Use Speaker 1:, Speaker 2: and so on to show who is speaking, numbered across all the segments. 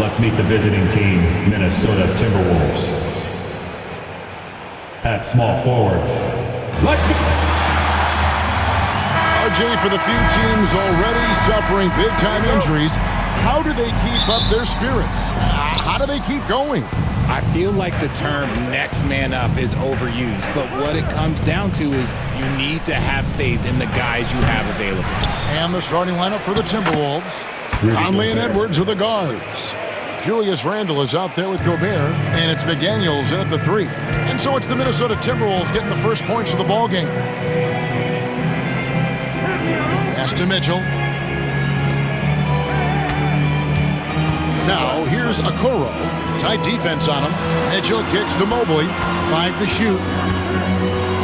Speaker 1: Let's meet the visiting team, Minnesota Timberwolves. At small forward,
Speaker 2: RJ, for the few teams already suffering big-time injuries, how do they keep up their spirits? How do they keep going?
Speaker 3: I feel like the term next man up is overused, but what it comes down to is you need to have faith in the guys you have available.
Speaker 2: And the starting lineup for the Timberwolves. Conley and Edwards are the guards. Julius Randle is out there with Gobert, and it's McDaniels in at the 3. And so it's the Minnesota Timberwolves getting the first points of the ballgame. Pass to Mitchell. Now here's Okoro. Tight defense on him. Mitchell kicks to Mobley. 5 to shoot.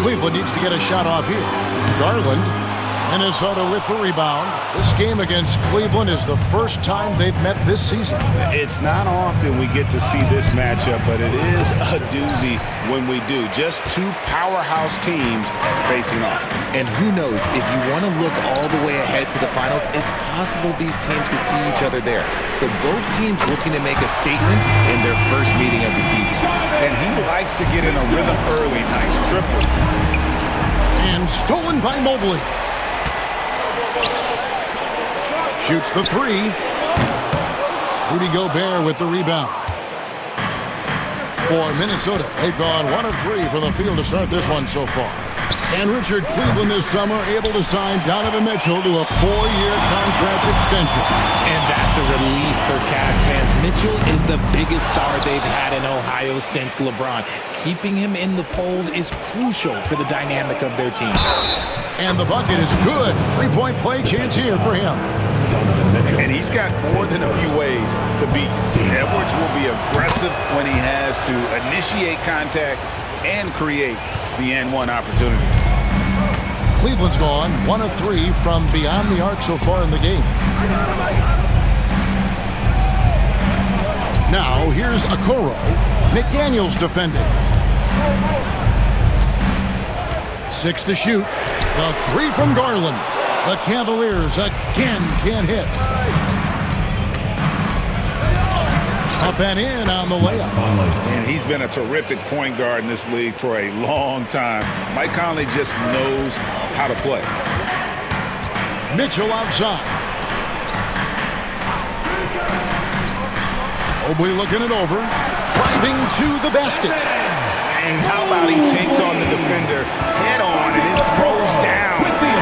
Speaker 2: Cleveland needs to get a shot off here. Garland. Minnesota with the rebound. This game against Cleveland is the first time they've met this season.
Speaker 4: It's not often we get to see this matchup, but it is a doozy when we do. Just two powerhouse teams facing off.
Speaker 3: And who knows, if you want to look all the way ahead to the finals, it's possible these teams could see each other there. So both teams looking to make a statement in their first meeting of the season.
Speaker 4: And he likes to get in a rhythm early. Nice triple.
Speaker 2: And stolen by Mobley. Shoots the 3. Rudy Gobert with the rebound. For Minnesota, they've gone 1 of 3 from the field to start this one so far. And Richard, Cleveland this summer able to sign Donovan Mitchell to a 4-year contract extension.
Speaker 3: And that's a relief for Cavs fans. Mitchell is the biggest star they've had in Ohio since LeBron. Keeping him in the fold is crucial for the dynamic of their team.
Speaker 2: And the bucket is good. 3-point play chance here for him.
Speaker 4: And he's got more than a few ways to beat. Edwards will be aggressive when he has to initiate contact and create the N1 opportunity.
Speaker 2: Cleveland's gone 1 of 3 from beyond the arc so far in the game. Now here's Okoro. McDaniels defending. 6 to shoot. The 3 from Garland. The Cavaliers again can't hit. Up and in on the layup.
Speaker 4: And he's been a terrific point guard in this league for a long time. Mike Conley just knows how to play.
Speaker 2: Mitchell outside. Mobley looking it over. Driving to the basket.
Speaker 4: And how about he takes on the defender head on and then throws down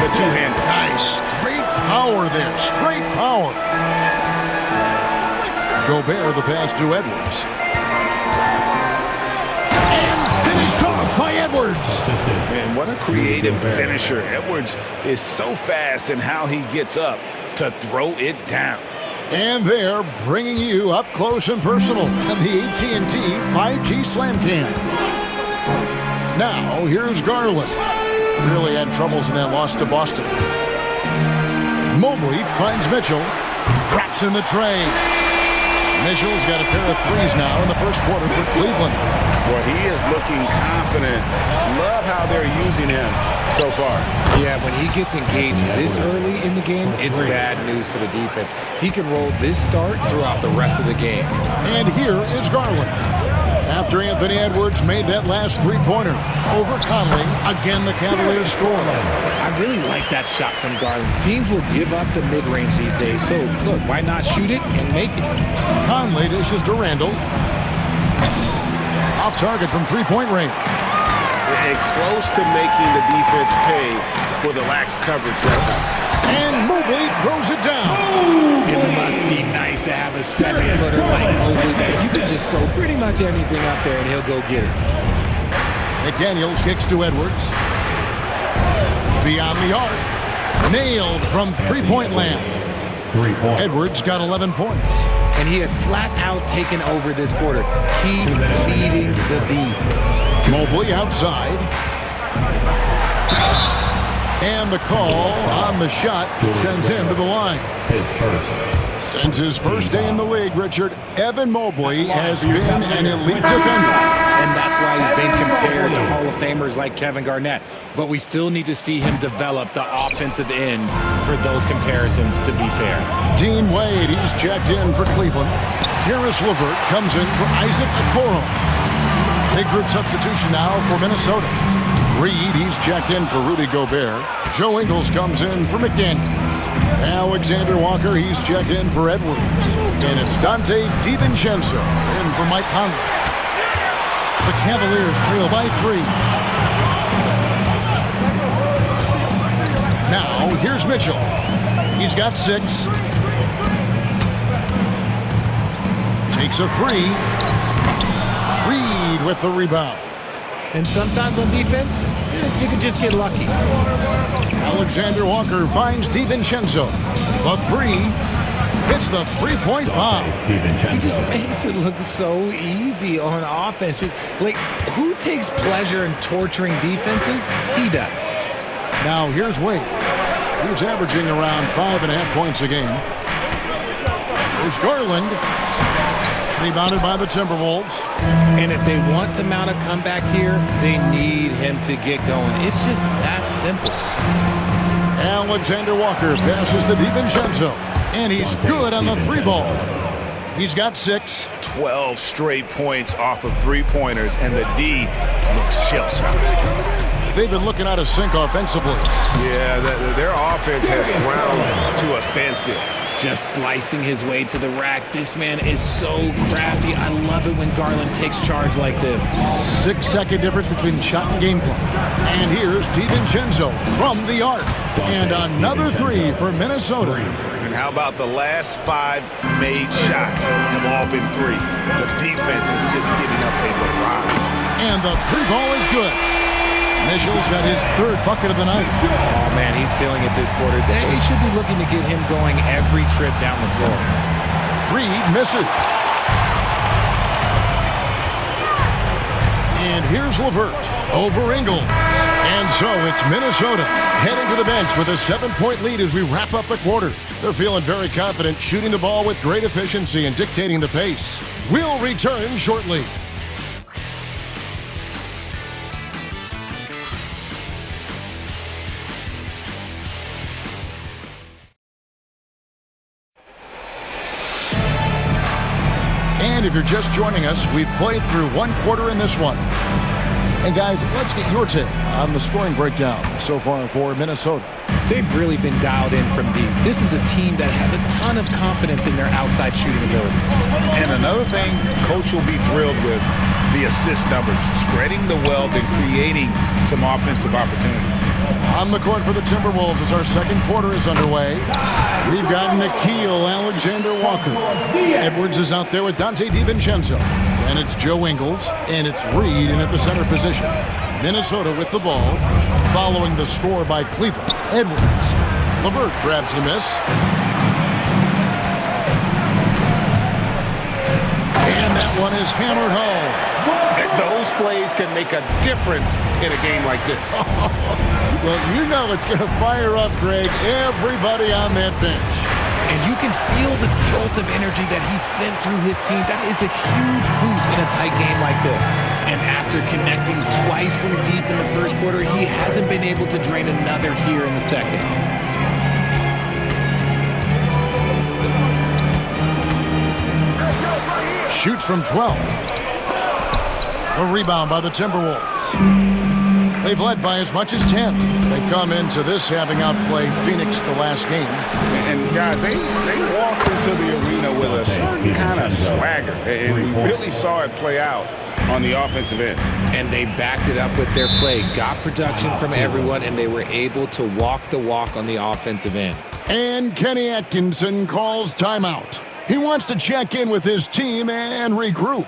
Speaker 4: the two-hander.
Speaker 2: Nice. Straight power there. Straight power. Gobert the pass to Edwards. And finished off by Edwards.
Speaker 4: Man, what a creative finisher. Edwards is so fast in how he gets up to throw it down.
Speaker 2: And they're bringing you up close and personal on the AT&T 5G Slam Cam. Now, here's Garland. Really had troubles in that loss to Boston. Mobley finds Mitchell. Drops in the tray. Mitchell's got a pair of 3s now in the first quarter for Cleveland.
Speaker 4: Well, he is looking confident. Love how they're using him so far.
Speaker 3: Yeah, when he gets engaged this early in the game, it's bad news for the defense. He can roll this start throughout the rest of the game.
Speaker 2: And here is Garland. After Anthony Edwards made that last 3-pointer over Conley, again the Cavaliers score.
Speaker 3: I really like that shot from Garland. Teams will give up the mid-range these days, so look, why not shoot it and make it?
Speaker 2: Conley dishes to Randle. Off target from 3-point range.
Speaker 4: And close to making the defense pay for the lax coverage that time.
Speaker 2: And Mobley throws it down.
Speaker 3: It must be nice to have a 7-footer like Mobley that you can just throw pretty much anything up there and he'll go get it.
Speaker 2: McDaniels kicks to Edwards. Beyond the arc. Nailed from 3-point land.
Speaker 1: 3 points.
Speaker 2: Edwards got 11 points.
Speaker 3: And he has flat out taken over this quarter. Keep feeding the beast.
Speaker 2: Mobley outside. And the call on the shot sends him to the line.
Speaker 1: His first.
Speaker 2: Since his first day in the league, Richard, Evan Mobley has been an elite defender.
Speaker 3: And that's why he's been compared to Hall of Famers like Kevin Garnett. But we still need to see him develop the offensive end for those comparisons to be fair.
Speaker 2: Dean Wade, he's checked in for Cleveland. Karis LeVert comes in for Isaac Okoro. Big group substitution now for Minnesota. Reed, he's checked in for Rudy Gobert. Joe Ingles comes in for McDaniels. Alexander Walker, he's checked in for Edwards. And it's Dante DiVincenzo in for Mike Conley. The Cavaliers trail by 3. Now, here's Mitchell. He's got 6. Takes a 3. Reed with the rebound.
Speaker 3: And sometimes on defense, you can just get lucky.
Speaker 2: Alexander Walker finds DiVincenzo. The 3 hits the three-point bomb.
Speaker 3: He just makes it look so easy on offense. Like, who takes pleasure in torturing defenses? He does.
Speaker 2: Now here's Wade. He's averaging around 5.5 points a game. Here's Garland. Rebounded by the Timberwolves.
Speaker 3: And if they want to mount a comeback here, they need him to get going. It's just that simple.
Speaker 2: Alexander Walker passes to DiVincenzo. And he's good on the 3 ball. He's got 6.
Speaker 4: 12 straight points off of three-pointers, and the D looks shell-shocked.
Speaker 2: They've been looking out of sync offensively.
Speaker 4: Yeah, their offense has ground to a standstill.
Speaker 3: Just slicing his way to the rack. This man is so crafty. I love it when Garland takes charge like this.
Speaker 2: 6-second difference between the shot and game clock. And here's DiVincenzo from the arc. And another 3 for Minnesota.
Speaker 4: And how about the last 5 made shots have all been threes? The defense is just giving up a barrage.
Speaker 2: And the 3 ball is good. Mitchell's got his 3rd bucket of the night.
Speaker 3: Oh, man, he's feeling it this quarter. They should be looking to get him going every trip down the floor.
Speaker 2: Reed misses. And here's LeVert over Ingles. And so it's Minnesota heading to the bench with a 7-point lead as we wrap up the quarter. They're feeling very confident, shooting the ball with great efficiency and dictating the pace. We'll return shortly. And if you're just joining us, we've played through 1 quarter in this one. And guys, let's get your take on the scoring breakdown so far for Minnesota.
Speaker 3: They've really been dialed in from deep. This is a team that has a ton of confidence in their outside shooting ability.
Speaker 4: And another thing, Coach will be thrilled with the assist numbers, spreading the wealth and creating some offensive opportunities.
Speaker 2: On the court for the Timberwolves as our second quarter is underway. We've got Nickeil Alexander-Walker. Edwards is out there with Dante DiVincenzo. And it's Joe Ingles, and it's Reed in at the center position. Minnesota with the ball, following the score by Cleveland. Edwards. LeVert grabs the miss. And that one is hammered home.
Speaker 4: Those plays can make a difference in a game like this.
Speaker 2: Well, you know it's going to fire up, Greg, everybody on that bench.
Speaker 3: And you can feel the jolt of energy that he sent through his team. That is a huge boost in a tight game like this. And after connecting twice from deep in the first quarter, he hasn't been able to drain another here in the second.
Speaker 2: Shoots from 12. A rebound by the Timberwolves. They've led by as much as 10. They come into this having outplayed Phoenix the last game.
Speaker 4: And guys, they walked into the arena with a certain kind of swagger. And we really saw it play out on the offensive end.
Speaker 3: And they backed it up with their play, got production from everyone, and they were able to walk the walk on the offensive end.
Speaker 2: And Kenny Atkinson calls timeout. He wants to check in with his team and regroup.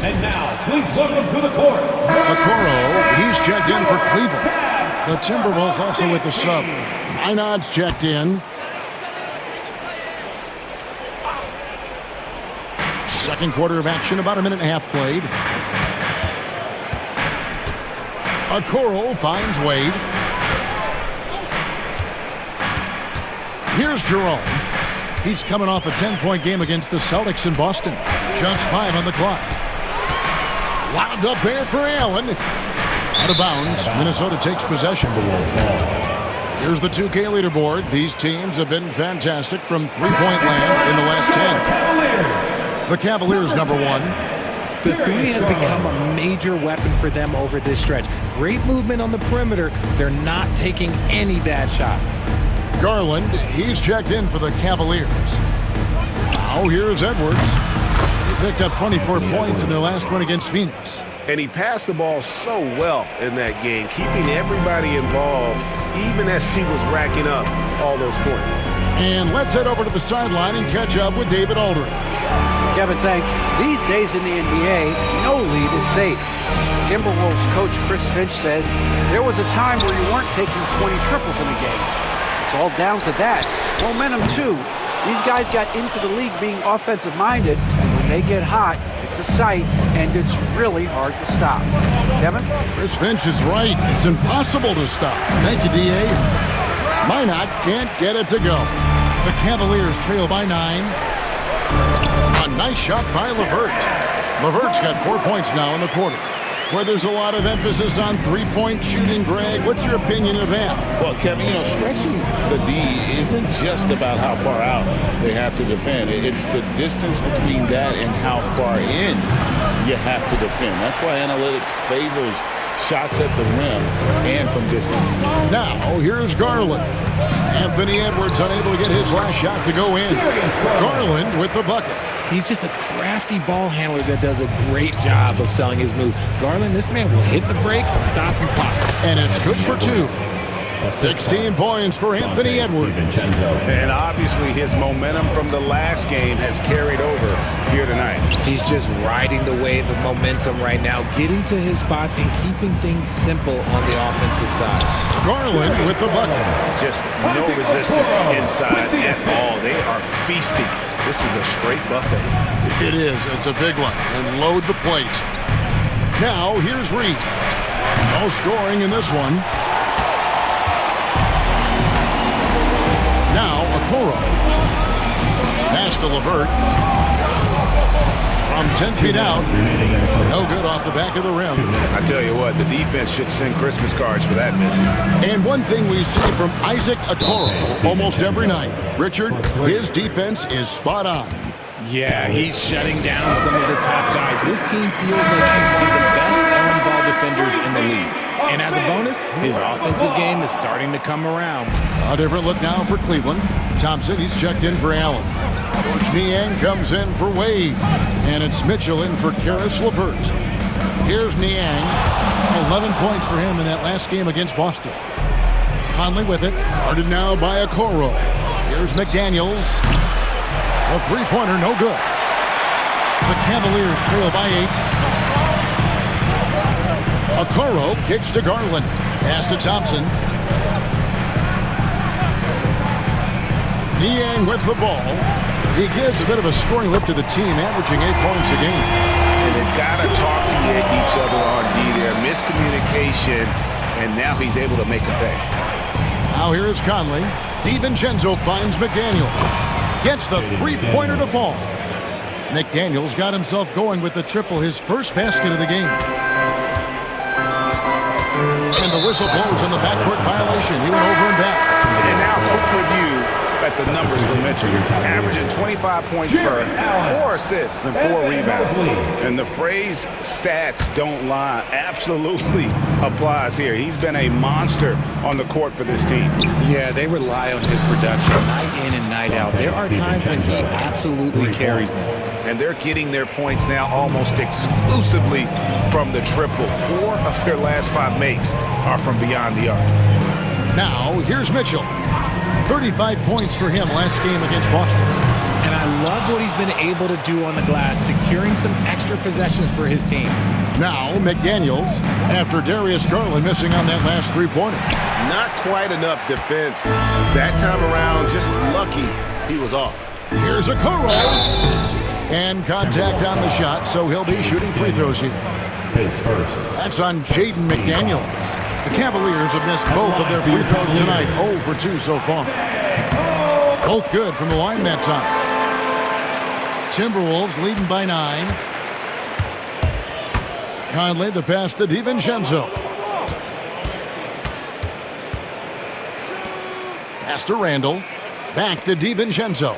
Speaker 1: And now, please welcome to the court.
Speaker 2: Okoro, he's checked in for Cleveland. The Timberwolves also with the sub. Einad's checked in. Second quarter of action, about a minute and a half played. Okoro finds Wade. Here's Jerome. He's coming off a 10-point game against the Celtics in Boston. Just 5 on the clock. Wound up there for Allen. Out of bounds. Minnesota takes possession. Here's the 2K leaderboard. These teams have been fantastic from three-point land in the last 10. The Cavaliers, number 1.
Speaker 3: The three has become a major weapon for them over this stretch. Great movement on the perimeter. They're not taking any bad shots.
Speaker 2: Garland, he's checked in for the Cavaliers. Now here's Edwards. He picked up 24 points in their last one against Phoenix.
Speaker 5: And he passed the ball so well in that game, keeping everybody involved, even as he was racking up all those points.
Speaker 2: And let's head over to the sideline and catch up with David Aldridge.
Speaker 6: Kevin, thanks. These days in the NBA, no lead is safe. Timberwolves coach Chris Finch said there was a time where you weren't taking 20 triples in a game. It's all down to that. Momentum, too. These guys got into the league being offensive-minded, and when they get hot, it's a sight, and it's really hard to stop. Kevin?
Speaker 2: Chris Finch is right. It's impossible to stop. Thank you, D.A. Minot can't get it to go. The Cavaliers trail by 9. A nice shot by LeVert. LeVert's got 4 points now in the quarter. Where there's a lot of emphasis on three-point shooting, Greg. What's your opinion of that?
Speaker 4: Well, Kevin, stretching the D isn't just about how far out they have to defend. It's the distance between that and how far in you have to defend. That's why analytics favors shots at the rim and from distance.
Speaker 2: Now, here's Garland. Anthony Edwards unable to get his last shot to go in. Garland with the bucket.
Speaker 3: He's just a crafty ball handler that does a great job of selling his moves. Garland, this man will hit the break, stop, and pop.
Speaker 2: And it's good for 2. 16 points for Anthony Edwards.
Speaker 4: And obviously his momentum from the last game has carried over here tonight.
Speaker 3: He's just riding the wave of momentum right now, getting to his spots and keeping things simple on the offensive side.
Speaker 2: Garland with the bucket.
Speaker 4: Just no resistance inside at all. They are feasting. This is a straight buffet.
Speaker 2: It is. It's a big one. And load the plate. Now, here's Reed. No scoring in this one. Now, Okoro. Pass to LeVert. From 10 feet out. No good off the back of the rim.
Speaker 4: I tell you what, the defense should send Christmas cards for that miss.
Speaker 2: And one thing we see from Isaac Okoro almost every night, Richard, his defense is spot on.
Speaker 3: Yeah, he's shutting down some of the top guys. This team feels like he's one of the best on-ball defenders in the league. And as a bonus, his offensive game is starting to come around.
Speaker 2: A different look now for Cleveland. Thompson, he's checked in for Allen. Niang comes in for Wade. And it's Mitchell in for Karis LeVert. Here's Niang. 11 points for him in that last game against Boston. Conley with it. Guarded now by Okoro. Here's McDaniels. A three-pointer, no good. The Cavaliers trail by 8. Okoro kicks to Garland. Pass to Thompson. Niang with the ball. He gives a bit of a scoring lift to the team, averaging 8 points a game.
Speaker 4: And they've got to talk to each other on D there. Miscommunication, and now he's able to make a pay.
Speaker 2: Now here's Conley. DiVincenzo finds McDaniel. Gets the three-pointer to fall. McDaniels got himself going with the triple, his first basket of the game. And the whistle blows on the backcourt violation. He went over and back.
Speaker 4: And now quick review at the numbers for Mitchell. Averaging 25 points per, 4 assists and 4 rebounds. And the phrase stats don't lie absolutely applies here. He's been a monster on the court for this team.
Speaker 3: Yeah, they rely on his production night in and night out. There are times when he absolutely carries them.
Speaker 4: And they're getting their points now almost exclusively from the triple. 4 of their last 5 makes are from beyond the arc.
Speaker 2: Now, here's Mitchell. 35 points for him last game against Boston.
Speaker 3: And I love what he's been able to do on the glass, securing some extra possessions for his team.
Speaker 2: Now, McDaniels, after Darius Garland missing on that last three-pointer.
Speaker 5: Not quite enough defense. That time around, just lucky he was off.
Speaker 2: Here's Okoro. And contact on the shot, so he'll be shooting free throws here. That's on Jaden McDaniels. The Cavaliers have missed both of their free throws tonight. 0 for 2 so far. Both good from the line that time. Timberwolves leading by 9. Conley, the pass to DiVincenzo. Pass to Randall. Back to DiVincenzo.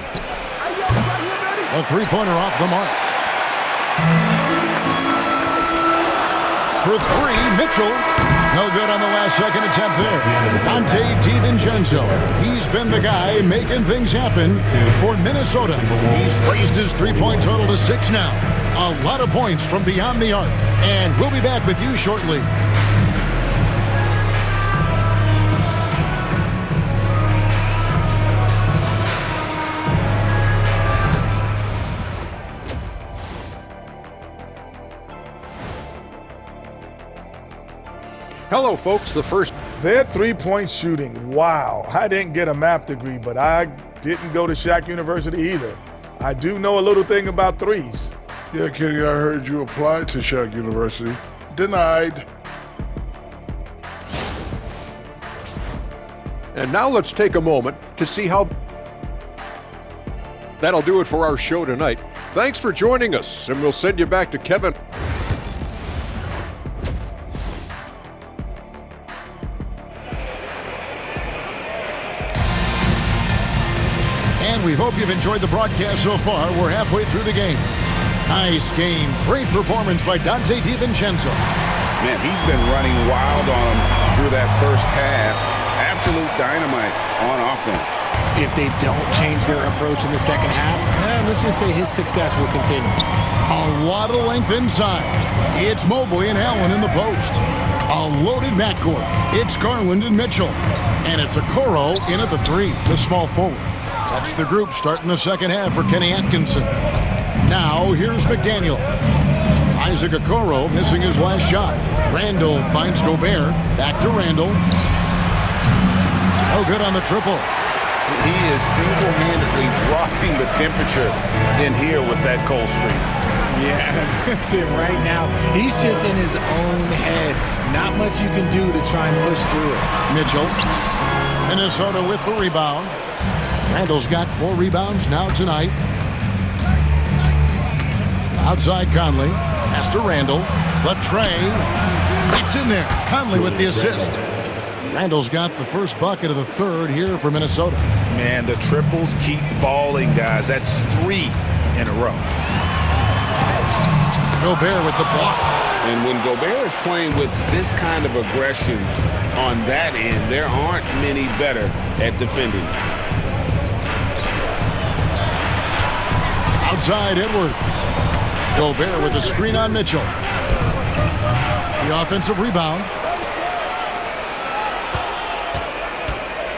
Speaker 2: A three-pointer off the mark. For three, Mitchell. No good on the last second attempt there. Dante DiVincenzo. He's been the guy making things happen for Minnesota. He's raised his three-point total to 6 now. A lot of points from beyond the arc. And we'll be back with you shortly.
Speaker 7: Hello, folks.
Speaker 8: Their three-point shooting, wow. I didn't get a math degree, but I didn't go to Shack University either. I do know a little thing about threes.
Speaker 9: Yeah, Kenny, I heard you applied to Shack University. Denied.
Speaker 7: And now let's take a moment to see how that'll do it for our show tonight. Thanks for joining us, and we'll send you back to Kevin.
Speaker 2: And we hope you've enjoyed the broadcast so far. We're halfway through the game. Nice game. Great performance by Dante DiVincenzo.
Speaker 4: Man, he's been running wild on him through that first half. Absolute dynamite on offense.
Speaker 3: If they don't change their approach in the second half, let's just say his success will continue.
Speaker 2: A lot of length inside. It's Mobley and Allen in the post. A loaded backcourt. It's Garland and Mitchell. And it's Okoro in at the three, the small forward. That's the group starting the second half for Kenny Atkinson. Now, here's McDaniel. Isaac Okoro missing his last shot. Randall finds Gobert. Back to Randall. No good on the triple.
Speaker 4: He is single-handedly dropping the temperature in here with that cold streak.
Speaker 3: Yeah, Tim, right now, he's just in his own head. Not much you can do to try and push through it.
Speaker 2: Mitchell. Minnesota with the rebound. Randall's got 4 rebounds now tonight. Outside Conley. Pass to Randall. The tray. It's in there. Conley with the assist. Randall's got the first bucket of the third here for Minnesota.
Speaker 4: Man, the triples keep falling, guys. That's 3 in a row.
Speaker 2: Gobert with the block.
Speaker 4: And when Gobert is playing with this kind of aggression on that end, there aren't many better at defending.
Speaker 2: Outside Edwards. Gobert with the screen on Mitchell. The offensive rebound.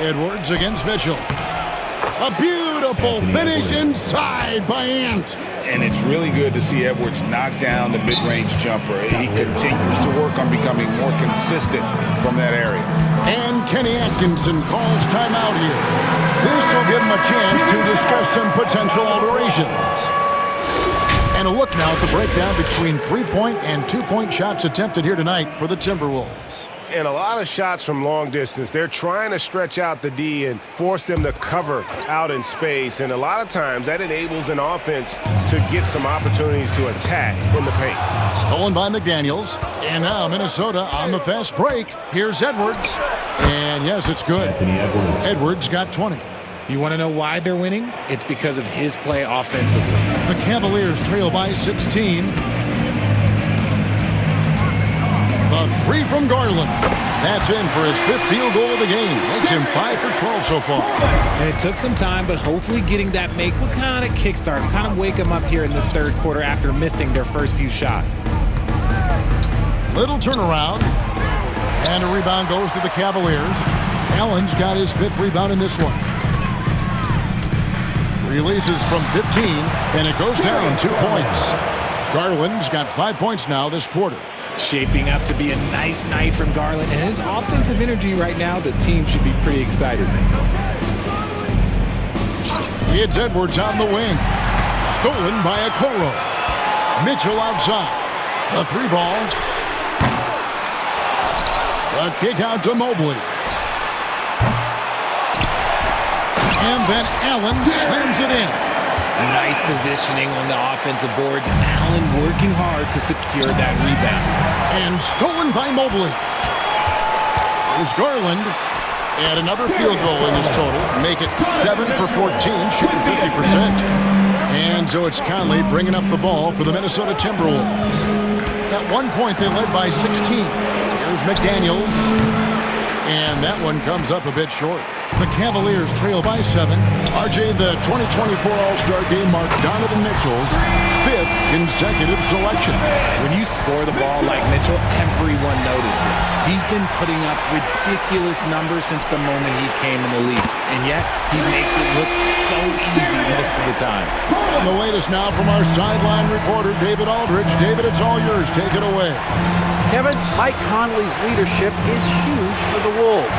Speaker 2: Edwards against Mitchell. A beautiful finish inside by Ant.
Speaker 4: And it's really good to see Edwards knock down the mid-range jumper. He continues to work on becoming more consistent from that area.
Speaker 2: And Kenny Atkinson calls timeout here. This will give him a chance to discuss some potential alterations. And a look now at the breakdown between 3-point and 2-point shots attempted here tonight for the Timberwolves.
Speaker 5: And a lot of shots from long distance. They're trying to stretch out the D and force them to cover out in space. And a lot of times that enables an offense to get some opportunities to attack in the paint.
Speaker 2: Stolen by McDaniels. And now Minnesota on the fast break. Here's Edwards. And yes, it's good. Edwards got 20.
Speaker 3: You want to know why they're winning? It's because of his play offensively.
Speaker 2: The Cavaliers trail by 16. The three from Garland. That's in for his 5th field goal of the game. Makes him 5 for 12 so far.
Speaker 3: And it took some time, but hopefully getting that make will kind of kickstart, kind of wake them up here in this third quarter after missing their first few shots.
Speaker 2: Little turnaround. And a rebound goes to the Cavaliers. Allen's got his 5th rebound in this one. Releases from 15, and it goes down 2 points. Garland's got 5 points now this quarter.
Speaker 3: Shaping up to be a nice night from Garland, and his offensive energy right now, the team should be pretty excited.
Speaker 2: It's Edwards on the wing. Stolen by Okoro. Mitchell outside. A 3-ball. A kick out to Mobley. And then Allen slams it in.
Speaker 3: Nice positioning on the offensive boards. Allen working hard to secure that rebound.
Speaker 2: And stolen by Mobley. Here's Garland. And another field goal in this total. Make it 7 for 14, shooting 50%. And so it's Conley bringing up the ball for the Minnesota Timberwolves. At one point, they led by 16. Here's McDaniels. And that one comes up a bit short. The Cavaliers trail by 7. RJ, the 2024 All-Star Game marked Donovan Mitchell's 5th consecutive selection.
Speaker 3: When you score the ball like Mitchell, everyone notices. He's been putting up ridiculous numbers since the moment he came in the league, and yet he makes it look so easy most of the time.
Speaker 2: And the latest now from our sideline reporter, David Aldridge. David, it's all yours. Take it away.
Speaker 6: Kevin, Mike Conley's leadership is huge for the Wolves.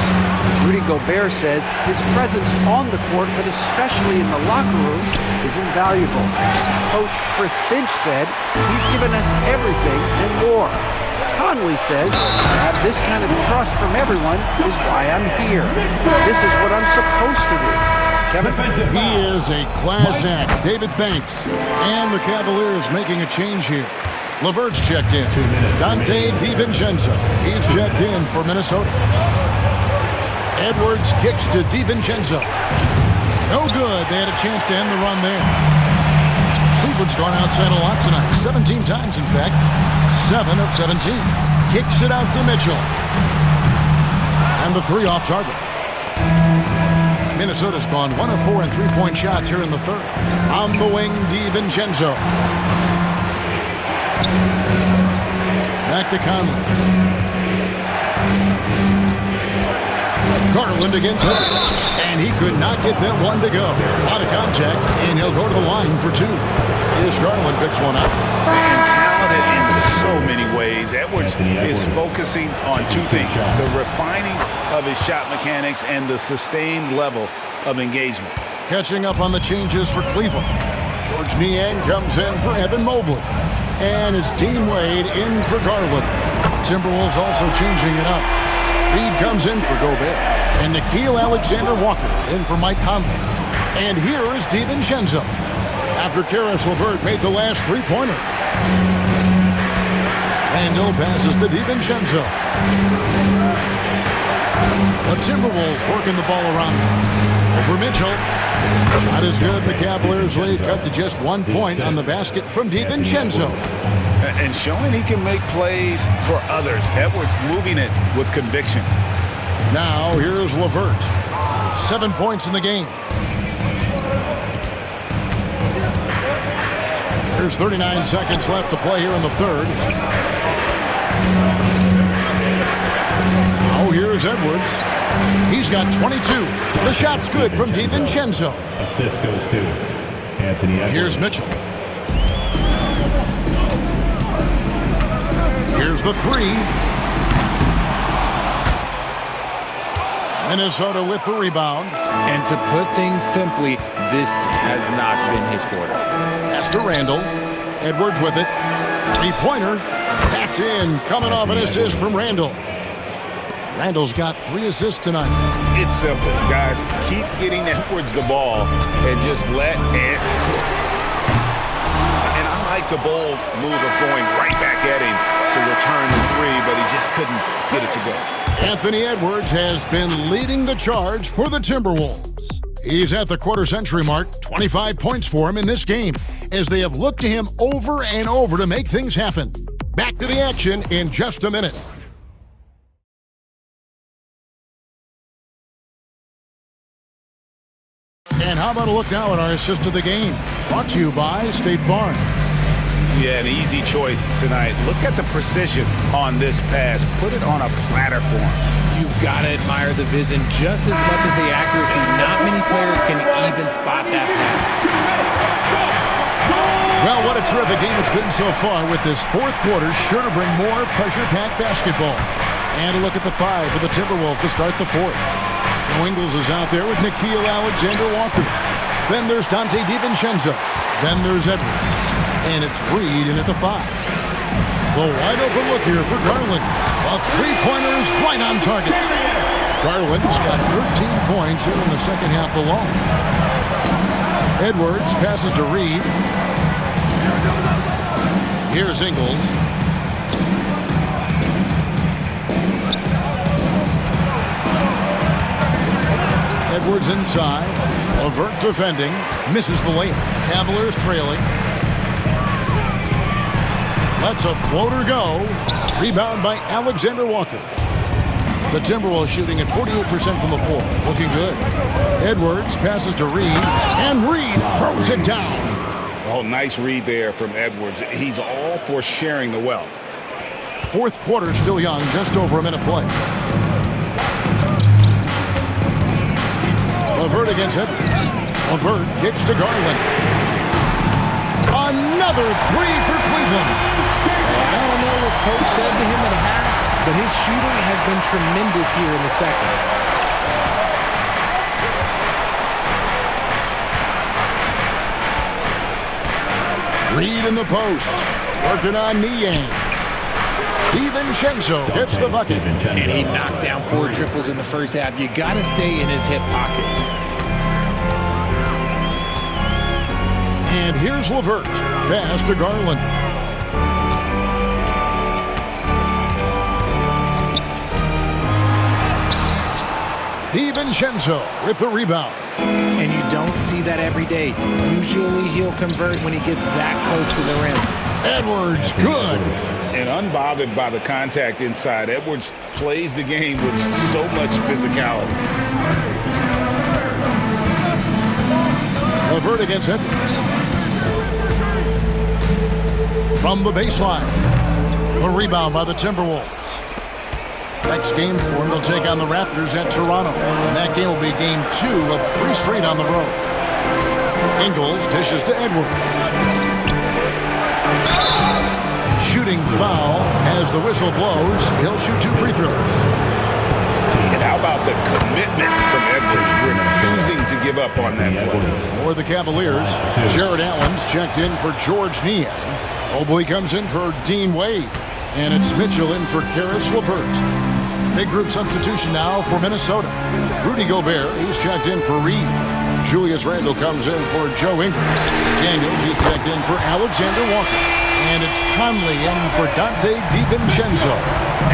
Speaker 6: Rudy Gobert says his presence on the court, but especially in the locker room, is invaluable. Coach Chris Finch said he's given us everything and more. Conley says, to have this kind of trust from everyone is why I'm here. This is what I'm supposed to do. Kevin?
Speaker 2: He is a class act. David, thanks. And the Cavaliers making a change here. LeVert's checked in. Dante DiVincenzo. He's checked in for Minnesota. Edwards kicks to DiVincenzo. No good. They had a chance to end the run there. Cleveland's gone outside a lot tonight. 17 times, in fact. 7 of 17. Kicks it out to Mitchell. And the 3 off target. Minnesota's gone 1 of 4 in three-point shots here in the third. On the wing, DiVincenzo. Back to Conley. Garland against him. And he could not get that one to go. Out of contact, and he'll go to the line for 2. Here's Garland, picks one up.
Speaker 4: And talented in so many ways. Edwards is focusing on 2 things. The refining of his shot mechanics and the sustained level of engagement.
Speaker 2: Catching up on the changes for Cleveland. George Niang comes in for Evan Mobley. And it's Dean Wade in for Garland. Timberwolves also changing it up. Reed comes in for Gobert. And Nickeil Alexander-Walker in for Mike Conley. And here is DiVincenzo. After Karis LeVert made the last 3-pointer. Randall passes to DiVincenzo. The Timberwolves working the ball around him. Over Mitchell. Not as good. The Cavaliers lead cut to just 1 point on the basket from DiVincenzo.
Speaker 4: And showing he can make plays for others. Edwards moving it with conviction.
Speaker 2: Now here's LeVert. 7 points in the game. There's 39 seconds left to play here in the third. Now here's Edwards. He's got 22. The shot's good from DiVincenzo.
Speaker 1: Assist goes to Anthony Edwards.
Speaker 2: Here's Mitchell. Here's the 3. Minnesota with the rebound.
Speaker 3: And to put things simply, this has not been his quarter.
Speaker 2: Pass to Randall. Edwards with it. 3-pointer. That's in. Coming off an assist from Randall. Randall's got 3 assists tonight.
Speaker 4: It's simple, guys. Keep getting Edwards the ball and just let it. And I like the bold move of going right back at him to return the 3, but he just couldn't get it to go.
Speaker 2: Anthony Edwards has been leading the charge for the Timberwolves. He's at the quarter-century mark, 25 points for him in this game, as they have looked to him over and over to make things happen. Back to the action in just a minute. And how about a look now at our assist of the game? Brought to you by State Farm.
Speaker 4: Yeah, an easy choice tonight. Look at the precision on this pass. Put it on a platter for him.
Speaker 3: You've got to admire the vision just as much as the accuracy. Not many players can even spot that pass.
Speaker 2: Well, what a terrific game it's been so far, with this fourth quarter sure to bring more pressure-packed basketball. And a look at the 5 for the Timberwolves to start the fourth. Joe Ingles is out there with Nickeil Alexander-Walker. Then there's Dante DiVincenzo. Then there's Edwards. And it's Reed in at the 5. The wide open look here for Garland. A 3-pointer is right on target. Garland's got 13 points here in the second half alone. Edwards passes to Reed. Here's Ingles. Edwards inside. LeVert defending. Misses the layup. Cavaliers trailing. Lets a floater go. Rebound by Alexander Walker. The Timberwolves shooting at 48% from the floor. Looking good. Edwards passes to Reed. And Reed throws it down.
Speaker 4: Oh, nice read there from Edwards. He's all for sharing the wealth.
Speaker 2: Fourth quarter still young. Just over a minute play. LeVert against Edwards. LeVert kicks to Garland. Another three for Cleveland.
Speaker 3: I don't know what Coach said to him at half, but his shooting has been tremendous here in the second.
Speaker 2: Reed in the post. Working on Niang. DiVincenzo gets the bucket.
Speaker 3: And he knocked down 4 triples in the first half. You got to stay in his hip pocket.
Speaker 2: And here's LeVert. Pass to Garland. DiVincenzo with the rebound.
Speaker 3: And you don't see that every day. Usually he'll convert when he gets that close to the rim.
Speaker 2: Edwards, good.
Speaker 4: And unbothered by the contact inside, Edwards plays the game with so much physicality.
Speaker 2: LeVert against Edwards. From the baseline. The rebound by the Timberwolves. Next game for them, they'll take on the Raptors at Toronto. And that game will be game 2 of 3 straight on the road. Ingles dishes to Edwards. Shooting foul as the whistle blows. He'll shoot 2 free throws.
Speaker 4: And how about the commitment from Edwards, refusing to give up on that play.
Speaker 2: For the Cavaliers, Jared Allen's checked in for George Niang. Mobley comes in for Dean Wade. And it's Mitchell in for Karis LeVert. Big group substitution now for Minnesota. Rudy Gobert, he's checked in for Reed. Julius Randle comes in for Joe Ingles. Daniels, he's checked in for Alexander Walker. And it's Conley in for Dante DiVincenzo.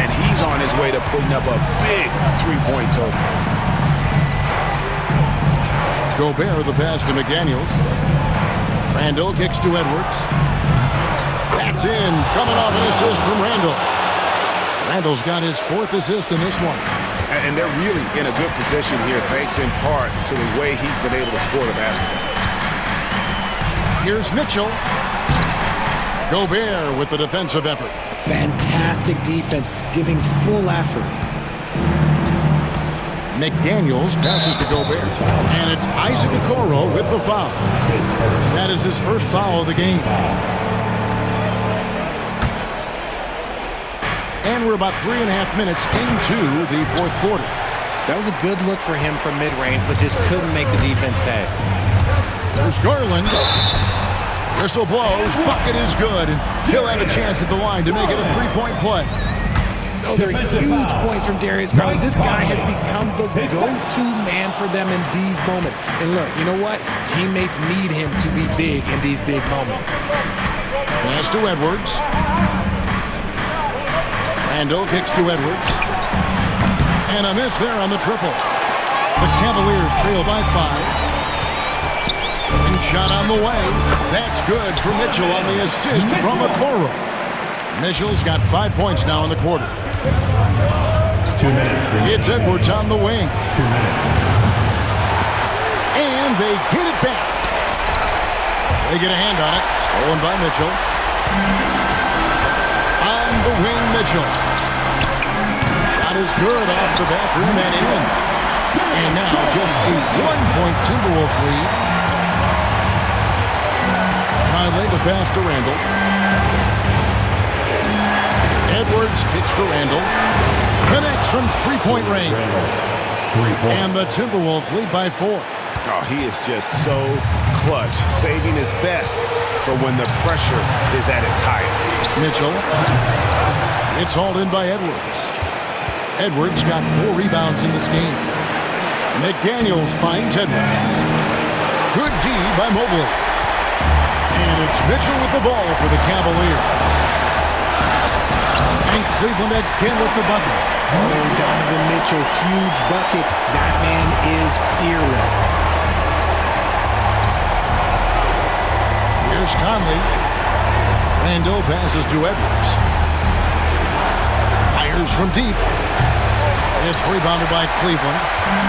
Speaker 4: And he's on his way to putting up a big three-point total.
Speaker 2: Gobert, the pass to McDaniels. Randle kicks to Edwards. That's in. Coming off an assist from Randle. Randle's got his 4th assist in this one.
Speaker 4: And they're really in a good position here, thanks in part to the way he's been able to score the basketball.
Speaker 2: Here's Mitchell. Gobert with the defensive effort.
Speaker 3: Fantastic defense, giving full effort.
Speaker 2: McDaniels passes to Gobert. And it's Isaac Okoro with the foul. That is his first foul of the game. And we're about 3.5 minutes into the 4th quarter.
Speaker 3: That was a good look for him from mid-range, but just couldn't make the defense pay.
Speaker 2: There's Garland. Whistle blows. Bucket is good. And he'll have a chance at the line to make it a 3-point play.
Speaker 3: Those are huge points from Darius Garland. This guy has become the go-to man for them in these moments. And look, you know what? Teammates need him to be big in these big moments.
Speaker 2: Pass to Edwards. Randle kicks to Edwards. And a miss there on the triple. The Cavaliers trail by 5. And shot on the way. That's good for Mitchell on the assist from Okoro. Mitchell's got 5 points now in the quarter.
Speaker 1: 2 minutes.
Speaker 2: It's Edwards on the wing.
Speaker 1: 2 minutes.
Speaker 2: And they get it back. They get a hand on it. Stolen by Mitchell. On the wing, Mitchell. Shot is good off the back rim and in. And now just a 1-point Timberwolves lead. Conley the pass to Randle. Edwards kicks to Randle. Connects from 3-point range. And the Timberwolves lead by 4.
Speaker 4: Oh, he is just so clutch, saving his best for when the pressure is at its highest.
Speaker 2: Mitchell. It's hauled in by Edwards. Edwards got 4 rebounds in this game. McDaniels finds Edwards. Good D by Mobley. And it's Mitchell with the ball for the Cavaliers. And Cleveland again with the bucket.
Speaker 3: Oh, Donovan Mitchell, huge bucket. That man is fearless.
Speaker 2: Here's Conley. Rando passes to Edwards. Fires from deep. It's rebounded by Cleveland.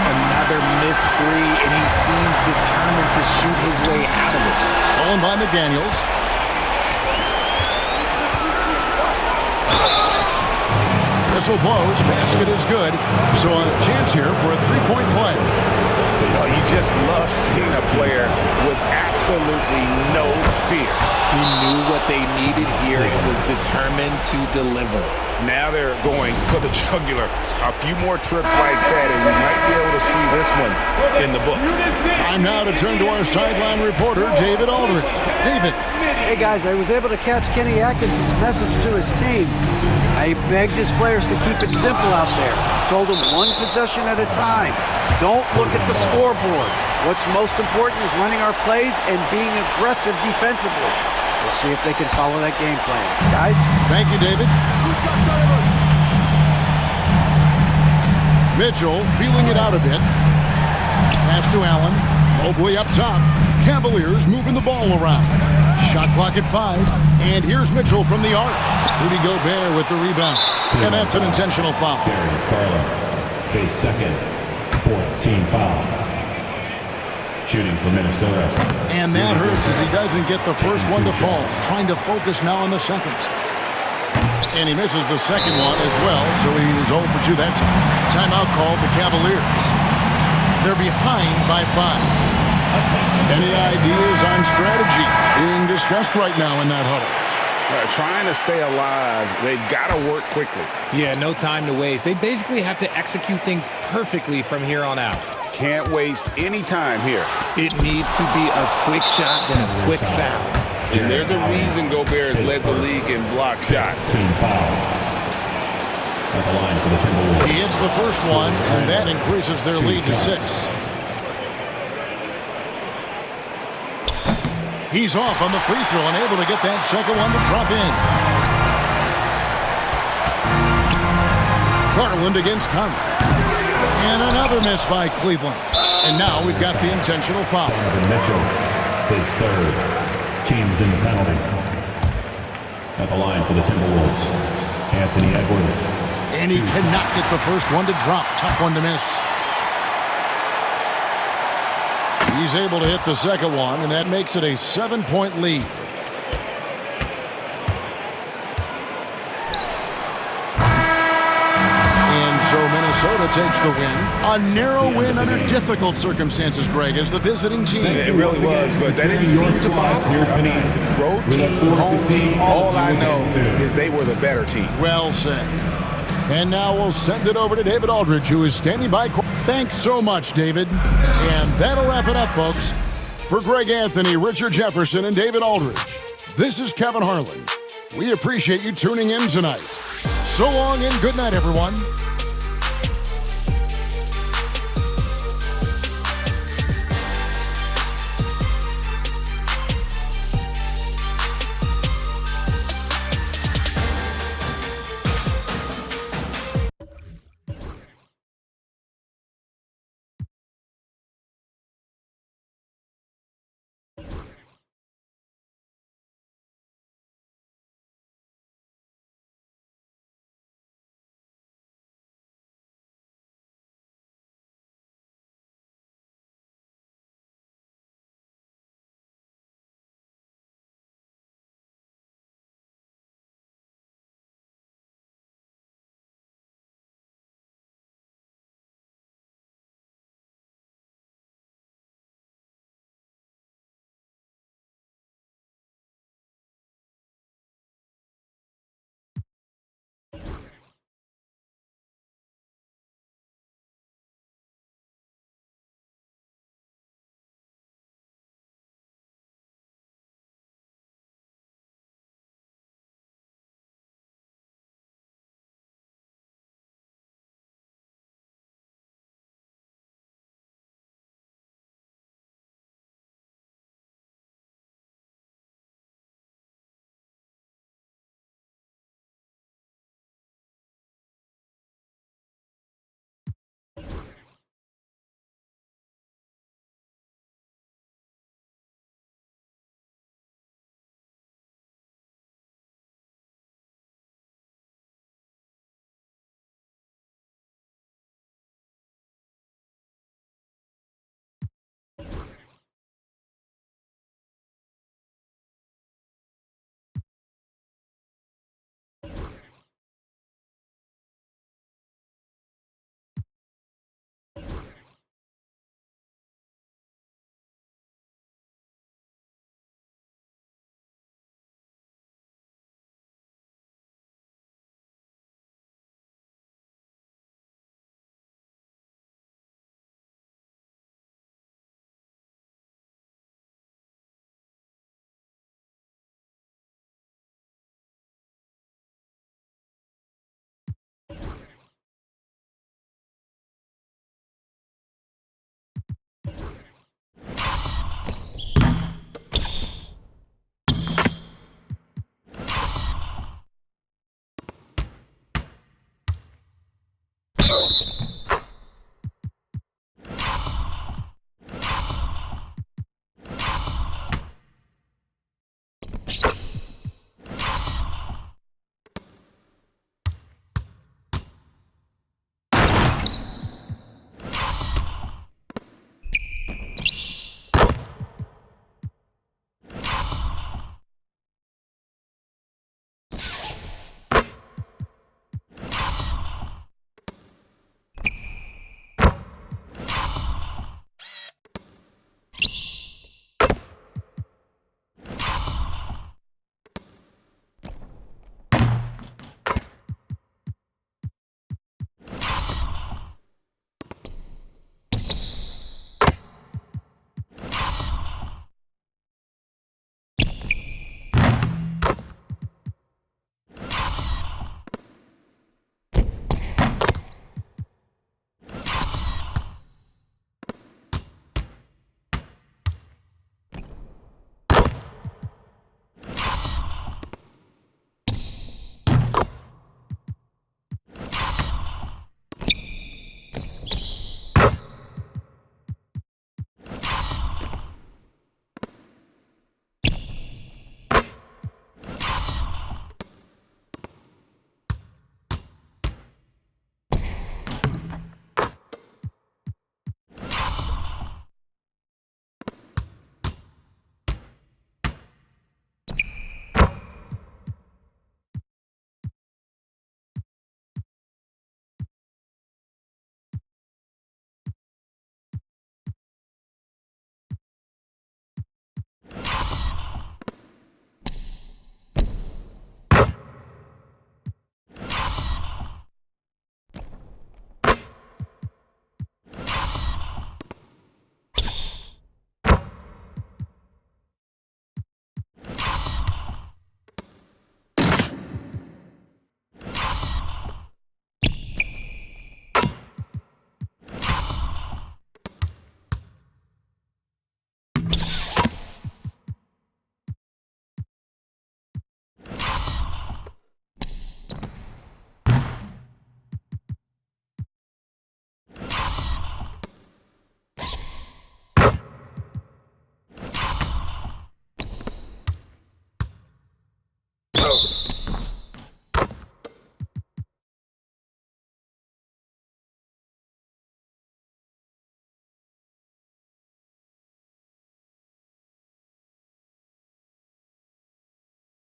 Speaker 3: Another missed three, and he seems determined to shoot his way out of it.
Speaker 2: Stolen by McDaniels. Whistle blows. Basket is good. So a chance here for a three-point play.
Speaker 4: Well, you just love seeing a player with absolutely no fear.
Speaker 3: He knew what they needed here and was determined to deliver.
Speaker 4: Now they're going for the jugular. A few more trips like that, and we might be able to see this one in the books.
Speaker 2: Time now to turn to our sideline reporter, David Aldridge. David.
Speaker 6: Hey guys, I was able to catch Kenny Atkinson's message to his team. I begged his players to keep it simple out there. Told them one possession at a time. Don't look at the scoreboard. What's most important is running our plays and being aggressive defensively. We'll see if they can follow that game plan. Guys?
Speaker 2: Thank you, David. Mitchell feeling it out a bit. Pass to Allen. Mobley up top. Cavaliers moving the ball around. Shot clock at 5. And here's Mitchell from the arc. Rudy Gobert with the rebound. And that's an intentional foul.
Speaker 1: Darius Garland, face second, 14 foul. Shooting for Minnesota.
Speaker 2: And that hurts as he doesn't get the first one to fall. Trying to focus now on the second. And he misses the second one as well, so he's 0 for 2 that time. Timeout called the Cavaliers. They're behind by 5. Any ideas on strategy being discussed right now in that huddle?
Speaker 4: Trying to stay alive, they've got to work quickly.
Speaker 3: Yeah, no time to waste. They basically have to execute things perfectly from here on out.
Speaker 4: Can't waste any time here.
Speaker 3: It needs to be a quick shot, then a quick foul.
Speaker 4: And there's a reason Gobert has led the league in block shots.
Speaker 1: Team foul. At the line for the Timberwolves.
Speaker 2: He hits the first one, and that increases their lead to 6. He's off on the free throw and able to get that second one to drop in. Garland against Conley. And another miss by Cleveland. And now we've got the intentional foul.
Speaker 1: Donovan Mitchell, his third. Teams in the penalty. At the line for the Timberwolves, Anthony Edwards.
Speaker 2: And he cannot get the first one to drop. Tough one to miss. He's able to hit the second one, and that makes it a 7-point lead. And so Minnesota takes the win. A narrow win under difficult circumstances, Greg, as the visiting team.
Speaker 4: It really was, but that didn't seem to bother any road team, home team. All I know is they were the better team.
Speaker 2: Well said. And now we'll send it over to David Aldridge, who is standing by. Thanks so much, David. And that'll wrap it up, folks. For Greg Anthony, Richard Jefferson, and David Aldridge, this is Kevin Harlan. We appreciate you tuning in tonight. So long and good night, everyone. Bye.